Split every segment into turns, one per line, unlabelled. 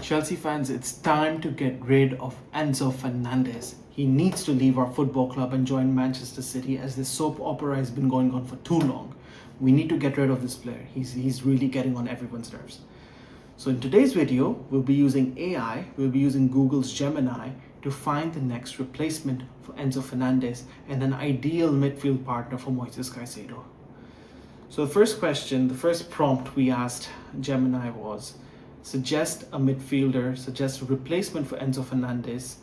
Chelsea fans, it's time to get rid of Enzo Fernandez. He needs to leave our football club and join Manchester City, as this soap opera has been going on for too long. We need to get rid of this player. He's really getting on everyone's nerves. So in today's video, we'll be using AI, we'll be using Google's Gemini to find the next replacement for Enzo Fernandez and an ideal midfield partner for Moises Caicedo. So the first question, the first prompt we asked Gemini was, suggest a midfielder, suggest a replacement for Enzo Fernandez,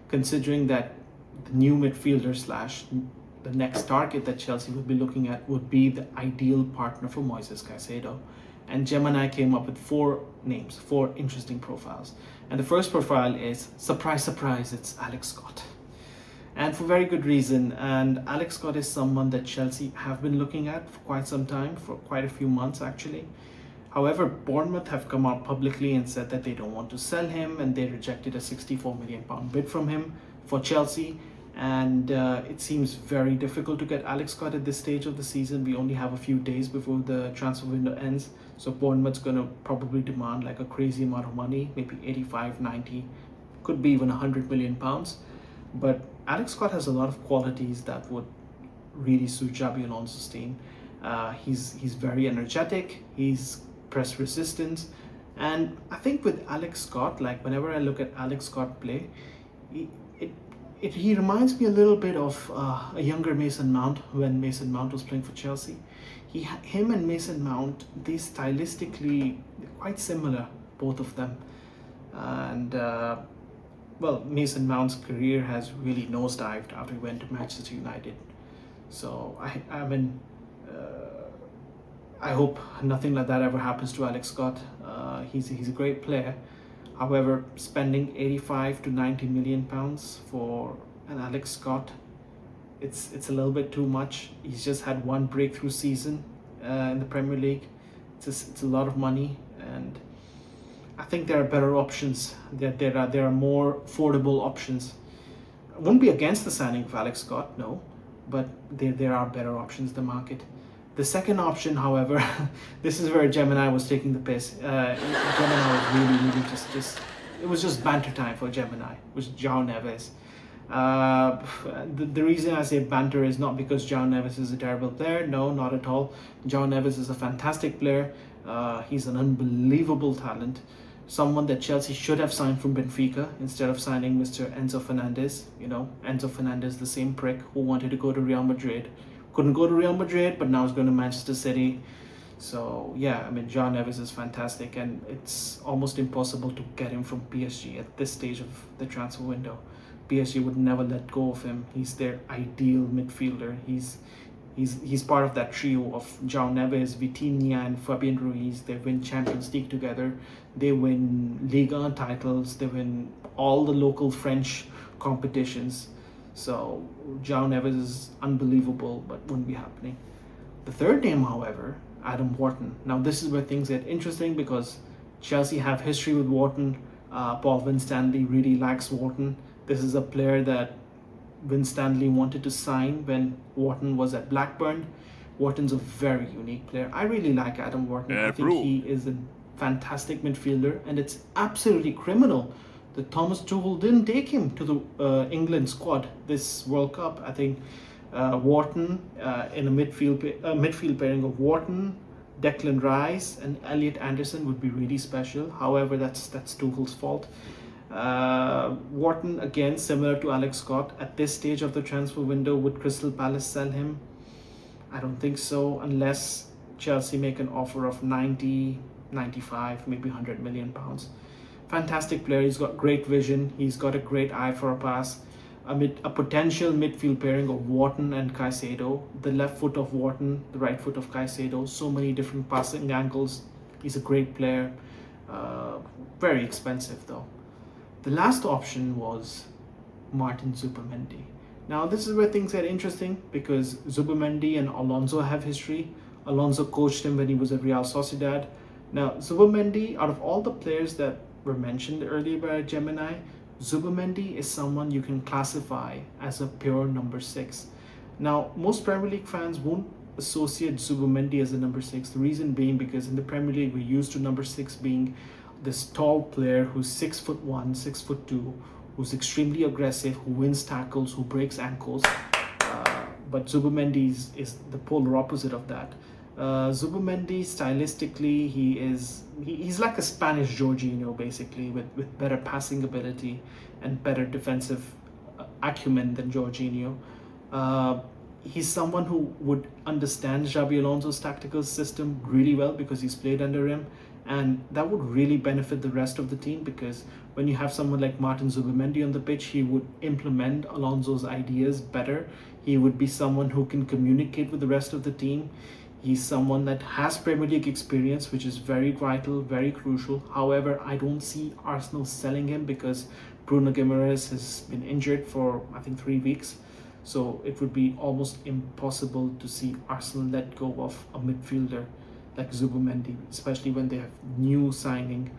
considering that the new midfielder slash the next target that Chelsea would be looking at would be the ideal partner for Moises Caicedo. And Gemini came up with 4 names, 4 interesting profiles. And the first profile is, surprise, surprise, it's Alex Scott. And for very good reason. And Alex Scott is someone that Chelsea have been looking at for quite some time, for quite a few months actually. However, Bournemouth have come out publicly and said that they don't want to sell him, and they rejected a £64 million bid from him for Chelsea. And it seems very difficult to get Alex Scott at this stage of the season. We only have a few days before the transfer window ends. So Bournemouth's going to probably demand like a crazy amount of money, maybe 85, 90, could be even £100 million. But Alex Scott has a lot of qualities that would really suit Xabi Alonso's team. He's very energetic. He's press resistant, and I think with Alex Scott, like whenever I look at Alex Scott play, he reminds me a little bit of a younger Mason Mount when Mason Mount was playing for Chelsea. Him and Mason Mount, they stylistically quite similar, both of them, and well, Mason Mount's career has really nosedived after he went to Manchester United. So I hope nothing like that ever happens to Alex Scott. He's a great player. However, spending 85 to 90 million pounds for an Alex Scott, it's a little bit too much. He's just had one breakthrough season in the Premier League. It's a lot of money, and I think there are better options. There are more affordable options. I wouldn't be against the signing of Alex Scott, no, but there are better options in the market. The second option, however, this is where Gemini was taking the piss. Gemini was really just it was just banter time for Gemini, which is João Neves. The reason I say banter is not because João Neves is a terrible player. No, not at all. João Neves is a fantastic player. He's an unbelievable talent. Someone that Chelsea should have signed from Benfica instead of signing Mr. Enzo Fernandez. You know, Enzo Fernandez, the same prick who wanted to go to Real Madrid. Couldn't go to Real Madrid, but now he's going to Manchester City. So yeah, I mean, João Neves is fantastic, and it's almost impossible to get him from PSG at this stage of the transfer window. PSG would never let go of him. He's their ideal midfielder. He's part of that trio of João Neves, Vitinha, and Fabian Ruiz. They win Champions League together. They win Liga titles. They win all the local French competitions. So João Neves is unbelievable, but wouldn't be happening. The third name, however, Adam Wharton. Now this is where things get interesting, because Chelsea have history with Wharton. Paul Winstanley really likes Wharton. This is a player that Winstanley wanted to sign when Wharton was at Blackburn. Wharton's a very unique player. I really like Adam Wharton. I think he is a fantastic midfielder, and it's absolutely criminal that Thomas Tuchel didn't take him to the England squad this World Cup. I think Wharton in a midfield pairing of Wharton, Declan Rice, and Elliot Anderson would be really special. However, that's Tuchel's fault. Wharton, again, similar to Alex Scott, at this stage of the transfer window, would Crystal Palace sell him? I don't think so, unless Chelsea make an offer of 90, 95, maybe 100 million pounds. Fantastic player. He's got great vision. He's got a great eye for a pass. A potential midfield pairing of Wharton and Caicedo. The left foot of Wharton, the right foot of Caicedo. So many different passing angles. He's a great player. Very expensive though. The last option was Martin Zubimendi. Now this is where things get interesting, because Zubimendi and Alonso have history. Alonso coached him when he was at Real Sociedad. Now Zubimendi, out of all the players that were mentioned earlier by Gemini, Zubimendi is someone you can classify as a pure number 6. Now, most Premier League fans won't associate Zubimendi as a number 6. The reason being because in the Premier League we're used to number 6 being this tall player who's 6'1", 6'2", who's extremely aggressive, who wins tackles, who breaks ankles. But Zubimendi is the polar opposite of that. Zubimendi, stylistically, he's like a Spanish Jorginho, basically, with better passing ability and better defensive acumen than Jorginho. He's someone who would understand Xabi Alonso's tactical system really well because he's played under him, and that would really benefit the rest of the team, because when you have someone like Martin Zubimendi on the pitch, he would implement Alonso's ideas better. He would be someone who can communicate with the rest of the team. He's someone that has Premier League experience, which is very vital, very crucial. However, I don't see Arsenal selling him because Bruno Guimaraes has been injured for, I think, 3 weeks. So it would be almost impossible to see Arsenal let go of a midfielder like Zubimendi, especially when they have new signing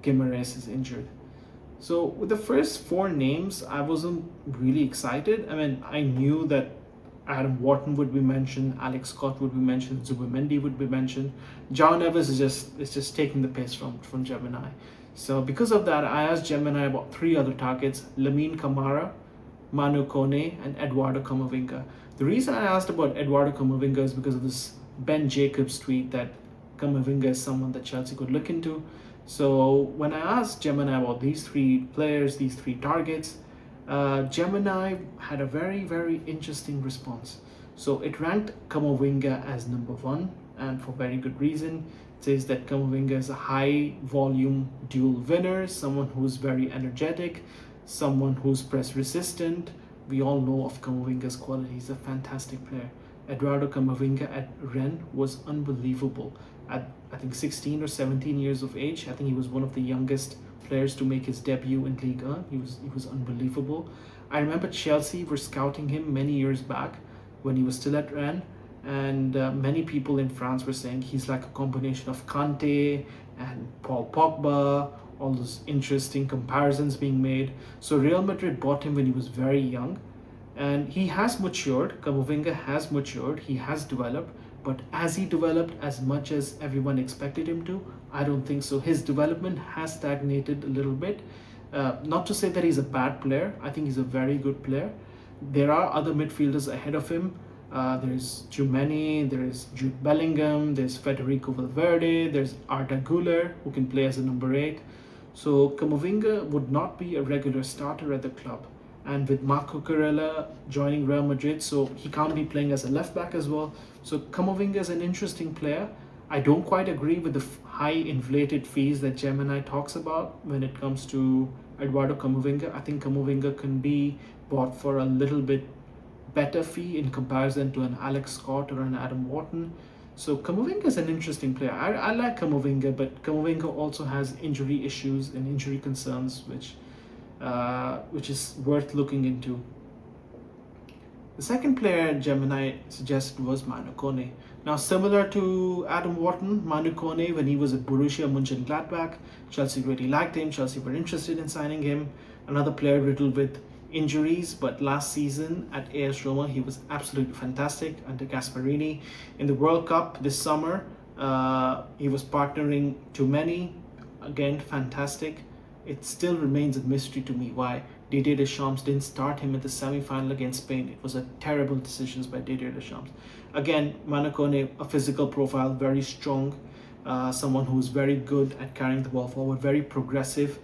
Guimaraes is injured. So with the first 4 names, I wasn't really excited. I mean, I knew that Adam Wharton would be mentioned, Alex Scott would be mentioned, Zubimendi would be mentioned. John Evans is just taking the piss from Gemini. So because of that, I asked Gemini about 3 other targets: Lamine Camara, Manu Kone, and Eduardo Camavinga. The reason I asked about Eduardo Camavinga is because of this Ben Jacobs tweet that Camavinga is someone that Chelsea could look into. So when I asked Gemini about these 3 players, these 3 targets, Gemini had a very, very interesting response. So it ranked Camavinga as number 1, and for very good reason. It says that Camavinga is a high volume duel winner, someone who's very energetic, someone who's press resistant. We all know of Camavinga's quality. He's a fantastic player. Eduardo Camavinga at Rennes was unbelievable. At I think 16 or 17 years of age, I think he was one of the youngest players to make his debut in Ligue 1. He was unbelievable. I remember Chelsea were scouting him many years back when he was still at Rennes, and many people in France were saying he's like a combination of Kante and Paul Pogba, all those interesting comparisons being made. So Real Madrid bought him when he was very young, and he has matured. Camavinga has matured, he has developed, but has he developed as much as everyone expected him to? I don't think so. His development has stagnated a little bit. Not to say that he's a bad player. I think he's a very good player. There are other midfielders ahead of him. There's Tchouameni, there's Jude Bellingham, there's Federico Valverde, there's Arda Güler, who can play as a number 8. So Camavinga would not be a regular starter at the club. And with Marco Corella joining Real Madrid, so he can't be playing as a left back as well. So Camavinga is an interesting player. I don't quite agree with the high inflated fees that Gemini talks about when it comes to Eduardo Camavinga. I think Camavinga can be bought for a little bit better fee in comparison to an Alex Scott or an Adam Wharton. So Camavinga is an interesting player. I like Camavinga, but Camavinga also has injury issues and injury concerns, which is worth looking into. The second player Gemini suggested was Manu Kone. Now, similar to Adam Wharton, Manu Kone, when he was at Borussia Mönchengladbach, Chelsea really liked him. Chelsea were interested in signing him. Another player riddled with injuries, but last season at AS Roma, he was absolutely fantastic under Gasperini. In the World Cup this summer, he was partnering Tchouameni. Again, fantastic. It still remains a mystery to me why Didier Deschamps didn't start him at the semi-final against Spain. It was a terrible decision by Didier Deschamps. Again, Manu Kone, a physical profile, very strong, someone who's very good at carrying the ball forward, very progressive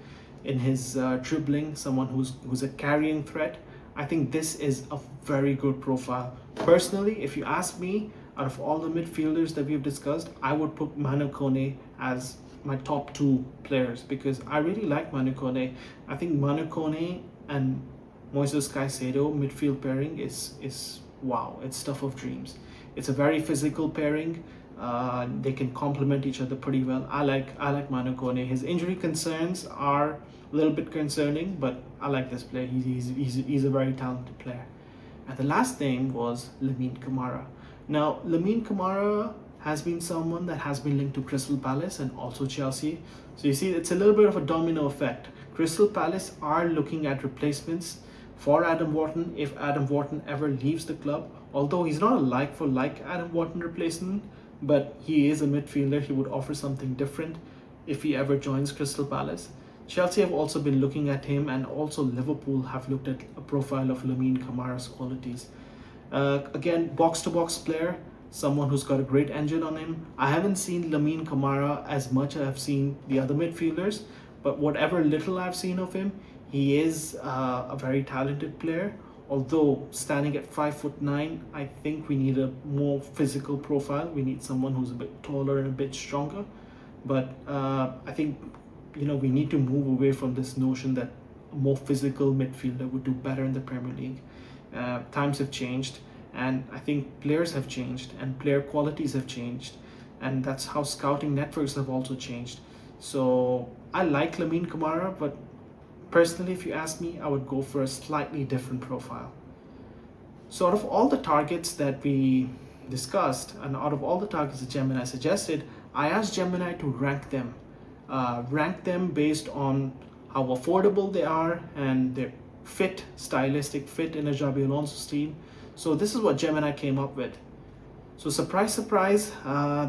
in his dribbling, someone who's a carrying threat. I think this is a very good profile. Personally, if you ask me, out of all the midfielders that we've discussed, I would put Manu Kone as my top 2 players because I really like Manu Kone. I think Manu Kone and Moises Caicedo midfield pairing is wow, it's stuff of dreams. It's a very physical pairing. They can complement each other pretty well. I like Manu Kone. His injury concerns are a little bit concerning, but I like this player. He's a very talented player. And the last thing was Lamine Camara. Now, Lamine Camara has been someone that has been linked to Crystal Palace and also Chelsea. So you see, it's a little bit of a domino effect. Crystal Palace are looking at replacements for Adam Wharton if Adam Wharton ever leaves the club. Although he's not a like-for-like Adam Wharton replacement, but he is a midfielder. He would offer something different. if he ever joins Crystal Palace. Chelsea have also been looking at him, and also Liverpool have looked at a profile of Lamine Camara's qualities. Again, box-to-box player, someone who's got a great engine on him. I haven't seen Lamine Camara as much as I've seen the other midfielders, but whatever little I've seen of him, he is a very talented player. Although standing at 5'9", I think we need a more physical profile. We need someone who's a bit taller and a bit stronger. But I think we need to move away from this notion that a more physical midfielder would do better in the Premier League. Times have changed, and I think players have changed, and player qualities have changed, and that's how scouting networks have also changed. So I like Lamine Camara, but personally, if you ask me, I would go for a slightly different profile. So out of all the targets that we discussed, and out of all the targets that Gemini suggested, I asked Gemini to rank them. Rank them based on how affordable they are and their stylistic fit in a Xabi Alonso's team. So this is what Gemini came up with. So surprise, surprise,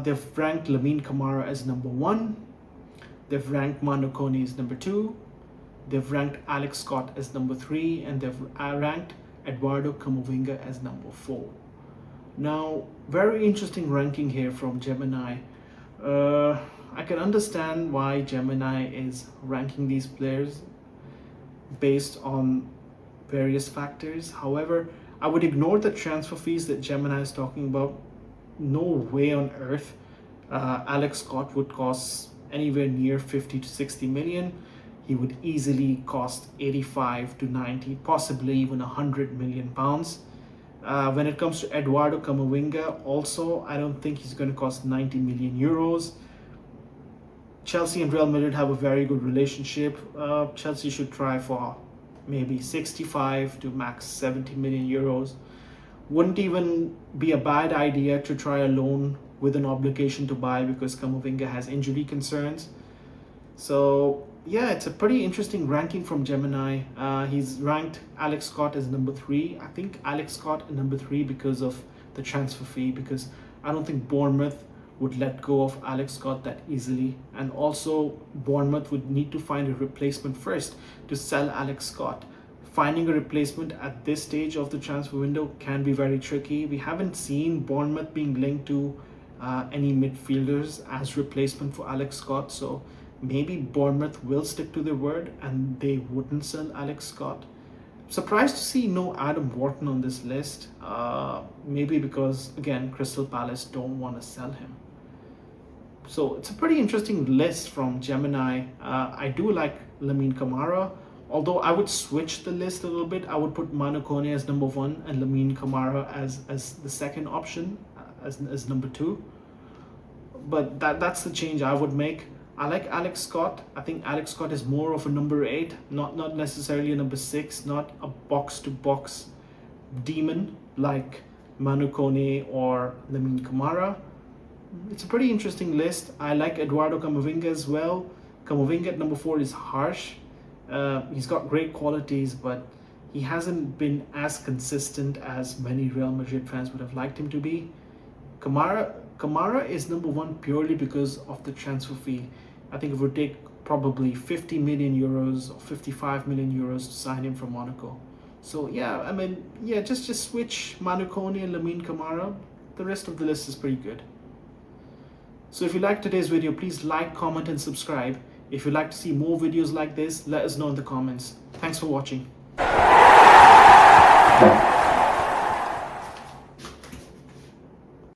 they've ranked Lamine Camara as number 1. They've ranked Manu Kone as number 2. They've ranked Alex Scott as number 3, and they've ranked Eduardo Camavinga as number 4. Now, very interesting ranking here from Gemini. I can understand why Gemini is ranking these players based on various factors. However, I would ignore the transfer fees that Gemini is talking about. No way on earth Alex Scott would cost anywhere near 50 to 60 million. He would easily cost 85 to 90, possibly even 100 million pounds. When it comes to Eduardo Camavinga, also, I don't think he's going to cost 90 million euros. Chelsea and Real Madrid have a very good relationship. Chelsea should try for maybe 65 to max 70 million euros. Wouldn't even be a bad idea to try a loan with an obligation to buy, because Camavinga has injury concerns. So yeah, it's a pretty interesting ranking from Gemini. He's ranked Alex Scott as number 3. I think Alex Scott is number 3 because of the transfer fee, because I don't think Bournemouth would let go of Alex Scott that easily. And also Bournemouth would need to find a replacement first to sell Alex Scott. Finding a replacement at this stage of the transfer window can be very tricky. We haven't seen Bournemouth being linked to any midfielders as replacement for Alex Scott. So maybe Bournemouth will stick to their word and they wouldn't sell Alex Scott. Surprised to see no Adam Wharton on this list. Maybe because, again, Crystal Palace don't want to sell him. So it's a pretty interesting list from Gemini. I do like Lamine Camara, although I would switch the list a little bit. I would put Manu Kone as number 1 and Lamine Camara as the second option, as number 2. But that's the change I would make. I like Alex Scott. I think Alex Scott is more of a number 8, not necessarily a number 6, not a box-to-box demon like Manu Kone or Lamine Camara. It's a pretty interesting list. I like Eduardo Camavinga as well. Camavinga at number 4 is harsh. He's got great qualities, but he hasn't been as consistent as many Real Madrid fans would have liked him to be. Camara is number 1 purely because of the transfer fee. I think it would take probably 50 million euros or 55 million euros to sign him from Monaco. So yeah, just switch Manu Kone and Lamine Camara. The rest of the list is pretty good. So if you liked today's video, please like, comment and subscribe. If you'd like to see more videos like this, let us know in the comments. Thanks for watching.